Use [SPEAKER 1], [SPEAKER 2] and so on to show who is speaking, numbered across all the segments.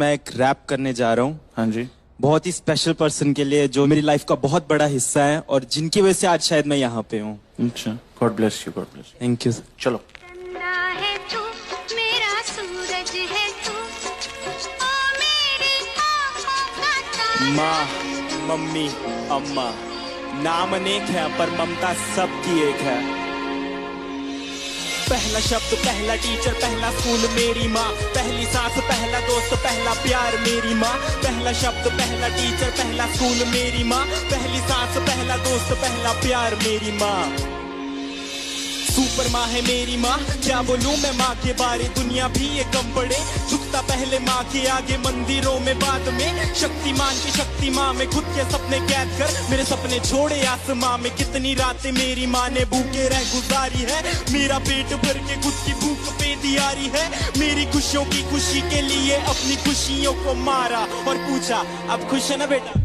[SPEAKER 1] मैं एक रैप करने जा रहा हूँ।
[SPEAKER 2] हाँ जी।
[SPEAKER 1] बहुत ही स्पेशल पर्सन के लिए जो मेरी लाइफ का बहुत बड़ा हिस्सा है और जिनकी वजह से आज शायद मैं यहाँ पे हूँ।
[SPEAKER 2] अच्छा, God bless you, God bless you.
[SPEAKER 1] Thank you.
[SPEAKER 2] चलो। माँ, मम्मी, अम्मा, नाम अनेक है पर ममता सबकी एक है। पहला शब्द, पहला टीचर, पहला स्कूल मेरी माँ, पहली सांस, पहला दोस्त, पहला प्यार मेरी माँ। पहला शब्द, पहला टीचर, पहला स्कूल मेरी माँ, पहली सांस, पहला दोस्त, पहला प्यार मेरी माँ। सुपर माँ है मेरी माँ, क्या बोलूं मैं माँ के बारे, दुनिया भी ये कम पड़े। झुकता पहले माँ के आगे, मंदिरों में बाद में। शक्तिमान की शक्ति माँ में खुद के सपने कैद कर मेरे सपने छोड़े आसमां में। कितनी रातें मेरी माँ ने भूखे रह गुजारी है, मेरा पेट भर के खुद की भूख पे दियारी है। मेरी खुशियों की खुशी के लिए अपनी खुशियों को मारा और पूछा अब खुश है ना बेटा।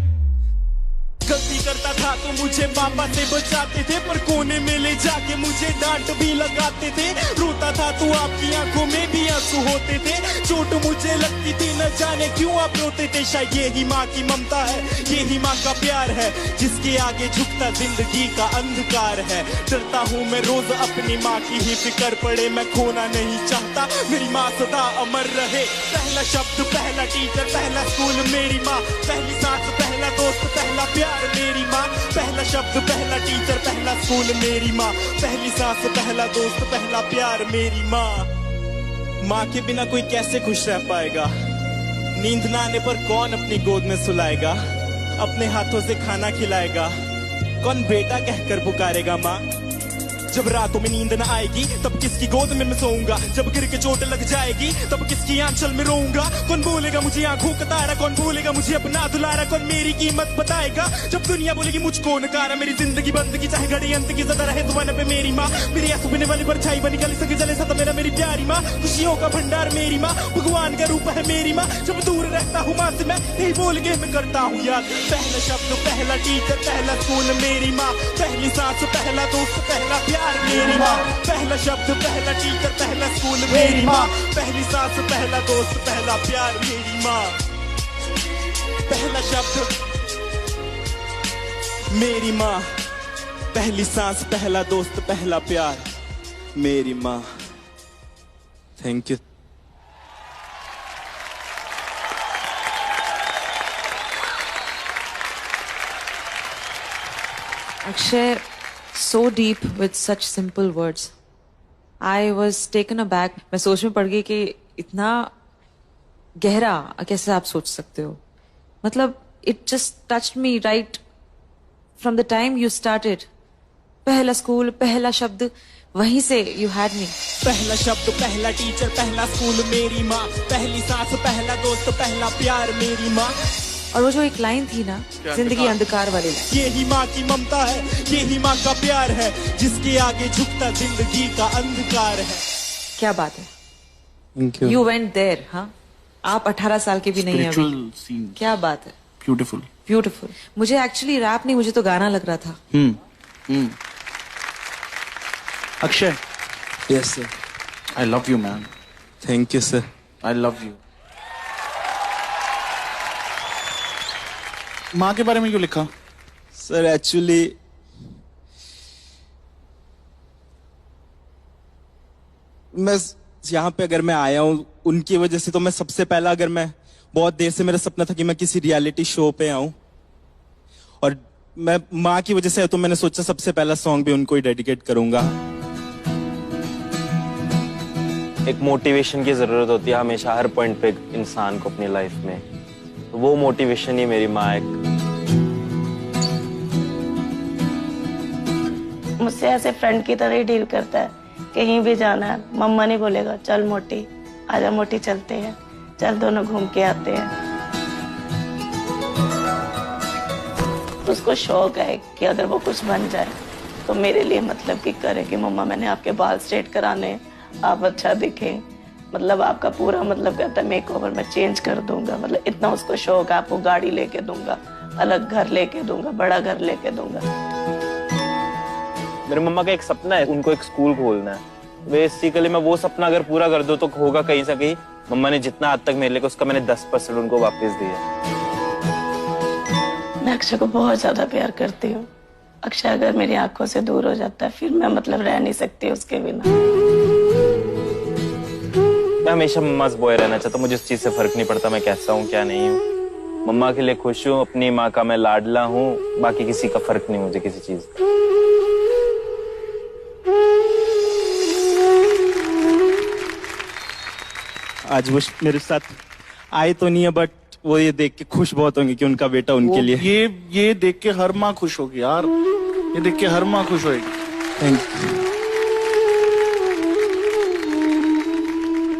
[SPEAKER 2] गलती करता था तो मुझे पापा से बचाते थे, पर कोने में ले जाके मुझे डांट भी लगाते थे। रोता था तो आपकी आंखों में भी आंसू होते थे। चोट मुझे लगती थी न जाने क्यों आप रोते थे। शायद यही माँ की ममता है, यही माँ का प्यार है, जिसके आगे झुकता जिंदगी का अंधकार है। डरता हूँ मैं रोज अपनी माँ की ही फिक्र पड़े, मैं खोना नहीं चाहता मेरी माँ सदा अमर रहे। पहला शब्द, पहला टीचर, पहला स्कूल मेरी माँ, पहली सांस, पहला दोस्त, पहला प्यार मेरी माँ। पहला शब्द, पहला टीचर, पहला स्कूल मेरी माँ, पहली सांस, पहला दोस्त, पहला प्यार मेरी माँ। माँ के बिना कोई कैसे खुश रह पाएगा, नींद ना आने पर कौन अपनी गोद में सुलाएगा, अपने हाथों से खाना खिलाएगा, कौन बेटा कहकर पुकारेगा माँ। जब रातों में नींद न आएगी तब किसकी गोद में मैं सोऊंगा, जब गिर के चोट लग जाएगी तब किसकी आंचल में रोऊंगा। कौन बोलेगा मुझे आंखों का तारा, कौन बोलेगा मुझे अपना दुलारा, कौन मेरी कीमत बताएगा जब दुनिया बोलेगी मुझको नकारा। मेरी जिंदगी बंदगी चाहे घड़ी अंत की ज़दा रहे जुबान पे मेरी माँ, मेरी आंसू पीने वाली परछाई बनी गली सके जले सदा मेरा मेरी प्यारी माँ। खुशियों का भंडार मेरी माँ, भगवान का रूप है मेरी माँ। जब दूर रहता हूँ माँ से मैं यही बोल के मैं करता हूँ याद। पहला शब्द, पहला टीचर, पहला स्कूल मेरी माँ, पहली सांस, पहला दोस्त, पहला प्यार मेरी माँ। पहला शब्द, पहला टीचर, पहला स्कूल मेरी माँ, पहली सांस, पहला दोस्त, पहला प्यार मेरी माँ। पहला शब्द मेरी माँ, पहली सांस, पहला दोस्त, पहला प्यार मेरी माँ। Thank you.
[SPEAKER 3] Akshay, so deep with such simple words. I was taken aback. मैं सोच में पड़ गई कि इतना गहरा कैसे आप सोच सकते हो। मतलब it just touched me right from the time you started. पहला स्कूल, पहला शब्द, वहीं से you had me.
[SPEAKER 1] पहला शब्द, पहला टीचर, पहला स्कूल मेरी माँ, पहली सांस, पहला दोस्त, पहला प्यार मेरी माँ।
[SPEAKER 3] और वो जो एक लाइन थी ना, जिंदगी अंधकार वाली लाइन,
[SPEAKER 1] यही माँ की ममता है, यही माँ का प्यार है, जिसके आगे झुकता जिंदगी का अंधकार है।
[SPEAKER 3] क्या बात है। You went there, हाँ? आप 18 साल के भी नहीं हैं अभी। क्या बात है।
[SPEAKER 2] Beautiful,
[SPEAKER 3] beautiful. मुझे एक्चुअली रैप नहीं, मुझे तो गाना लग रहा था।
[SPEAKER 2] Akshay.
[SPEAKER 1] Yes sir.
[SPEAKER 2] I love you man.
[SPEAKER 1] Thank you sir.
[SPEAKER 2] I love you. माँ के बारे में क्यों लिखा?
[SPEAKER 1] सर एक्चुअली मैं यहाँ पे अगर मैं आया हूँ उनकी वजह से, तो मैं सबसे पहला, अगर मैं बहुत देर से मेरा सपना था कि मैं किसी रियलिटी शो पे आऊं, और मैं माँ की वजह से, तो मैंने सोचा सबसे पहला सॉन्ग भी उनको ही डेडिकेट करूंगा।
[SPEAKER 4] एक मोटिवेशन की जरूरत होती है हमेशा हर पॉइंट पे इंसान को अपनी लाइफ में, तो वो मोटिवेशन ही मेरी माँ एक।
[SPEAKER 5] मुझसे ऐसे फ्रेंड की तरह ही डील करता है। कहीं भी जाना है मम्मा नहीं बोलेगा चल मोटी, आजा मोटी चलते हैं, चल दोनों घूम के आते हैं। उसको शौक है कि अगर वो कुछ बन जाए तो मेरे लिए मतलब कि करे कि मम्मा मैंने आपके बाल स्ट्रेट कराने, आप अच्छा दिखें, मतलब आपका पूरा मतलब कहता है मेक ओवर मैं चेंज कर दूंगा। मतलब इतना उसको शौक है, आपको गाड़ी लेके दूंगा, अलग घर लेके दूंगा, बड़ा घर लेके दूंगा।
[SPEAKER 4] मेरे मम्मा का एक सपना है, उनको एक स्कूल खोलना है। बेसिकली मैं वो सपना अगर पूरा कर दूं तो होगा कहीं से कहीं मम्मा ने जितना आज तक मेरे लिए उसका मैंने 10% उनको वापस दिया।
[SPEAKER 5] मैं अक्षय को बहुत ज्यादा प्यार करती हूँ। अक्षय अगर मेरी आंखों से दूर हो जाता है फिर मैं मतलब रह नहीं सकती उसके बिना।
[SPEAKER 4] मैं हमेशा मम्मा से बॉय रहना चाहता हूँ, मुझे उस चीज से फर्क नहीं पड़ता मैं कैसा हूँ क्या नहीं हूँ। मम्मा के लिए खुश हूँ, अपनी माँ का मैं लाडला हूँ, बाकी किसी का फर्क नहीं मुझे किसी चीज का।
[SPEAKER 1] आज वो मेरे साथ आए तो नहीं है, बट वो ये देख के खुश बहुत होंगे कि उनका बेटा उनके लिए।
[SPEAKER 6] ये देख के हर माँ खुश होगी यार, ये देख के हर माँ खुश होगी।
[SPEAKER 1] Thank you.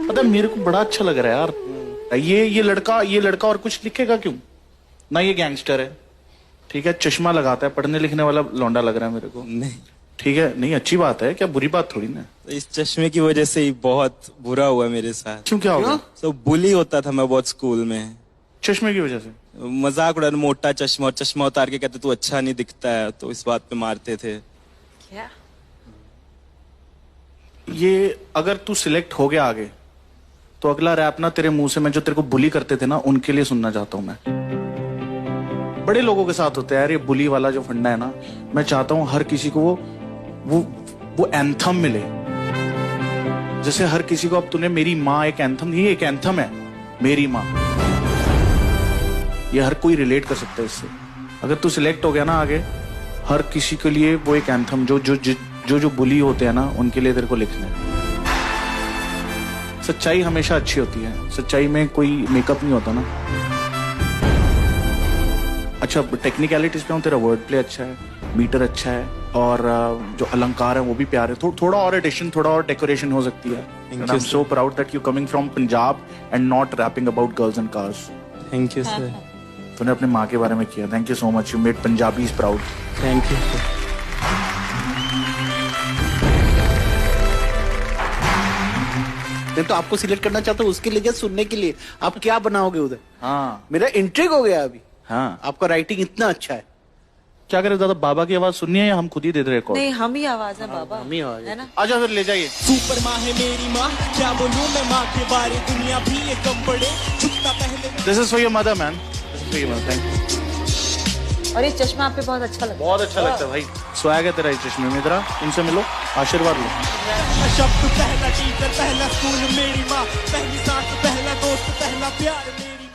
[SPEAKER 6] पता है मेरे को बड़ा अच्छा लग रहा है यार, ये लड़का और कुछ लिखेगा क्यों ना। ये गैंगस्टर है, ठीक है, चश्मा लगाता है, पढ़ने लिखने वाला लौंडा लग रहा है मेरे को।
[SPEAKER 1] नहीं,
[SPEAKER 6] ठीक है, नहीं अच्छी बात है, क्या बुरी बात थोड़ी ना।
[SPEAKER 1] तो इस चश्मे की वजह से ही बहुत बुरा हुआ मेरे साथ।
[SPEAKER 6] क्यों, क्या हो गया?
[SPEAKER 1] तो बुली होता था मैं बहुत स्कूल में,
[SPEAKER 6] चश्मे की वजह से?
[SPEAKER 1] मजाक उड़ाने, मोटा चश्मा और चश्मा उतार के कहते तू अच्छा नहीं दिखता है, तो इस बात पे मारते थे।
[SPEAKER 3] क्या?
[SPEAKER 6] ये अगर तू सिलेक्ट हो गया आगे तो अगला रैप ना तेरे मुंह से मैं जो तेरे को बुली करते थे ना उनके लिए सुनना चाहता हूं मैं। बड़े लोगों के साथ होता है यार ये बुली वाला जो फंडा है ना। मैं चाहता हूं हर किसी को वो एंथम मिले। जैसे हर किसी को अब तूने मेरी माँ एक एंथम, ये एक एंथम है मेरी माँ, ये हर कोई रिलेट कर सकता है इससे। अगर तू सिलेक्ट हो गया ना आगे, हर किसी के लिए वो एक एंथम जो बुली होते हैं ना उनके लिए तेरे को लिखना है। सच्चाई हमेशा अच्छी होती है, सच्चाई में कोई मेकअप नहीं होता ना। अच्छा टेक्निकलिटीज पे हूँ, तेरा वर्ड प्ले अच्छा है, मीटर अच्छा है, और जो अलंकार है वो भी प्यारे। थोड़ा और एडिशन, थोड़ा और डेकोरेशन हो सकती है। I am so proud that you coming from Punjab and not rapping about girls and cars.
[SPEAKER 1] Thank you sir.
[SPEAKER 6] तूने अपने माँ के बारे में किया, thank you so much, you made Punjabis proud.
[SPEAKER 1] Thank you sir.
[SPEAKER 7] मैं तो आपको सिलेक्ट करना चाहता हूँ उसके लिए क्या, सुनने के लिए आप क्या बनाओगे उधर।
[SPEAKER 6] हाँ
[SPEAKER 7] मेरा इंट्रिग हो गया अभी।
[SPEAKER 6] हाँ,
[SPEAKER 7] आपका राइटिंग इतना अच्छा है।
[SPEAKER 6] क्या करे दादा, बाबा की आवाज सुननी है या हम खुद ही दे दे रिकॉर्ड?
[SPEAKER 3] नहीं, हम ही आवाज है बाबा,
[SPEAKER 7] हम ही आवाज
[SPEAKER 3] है ना।
[SPEAKER 6] आजा फिर ले जाइए।
[SPEAKER 2] सुपर माँ है मेरी माँ, क्या बोलूं मैं माँ के बारे, दुनिया भी ये कम पड़े, झुकता पहले।
[SPEAKER 6] This is for your mother man, this is for your mother, thank you.
[SPEAKER 3] और ये चश्मा आप पे बहुत अच्छा लगता है।
[SPEAKER 6] बहुत अच्छा लगता है भाई, स्वैग है तेरा इस चश्मे में। तेरा इनसे मिलो, आशीर्वाद लो।
[SPEAKER 2] पहला शब्द, पहला टीचर, पहला स्कूल मेरी माँ, पहली सांस, पहला दोस्त, पहला प्यार मेरी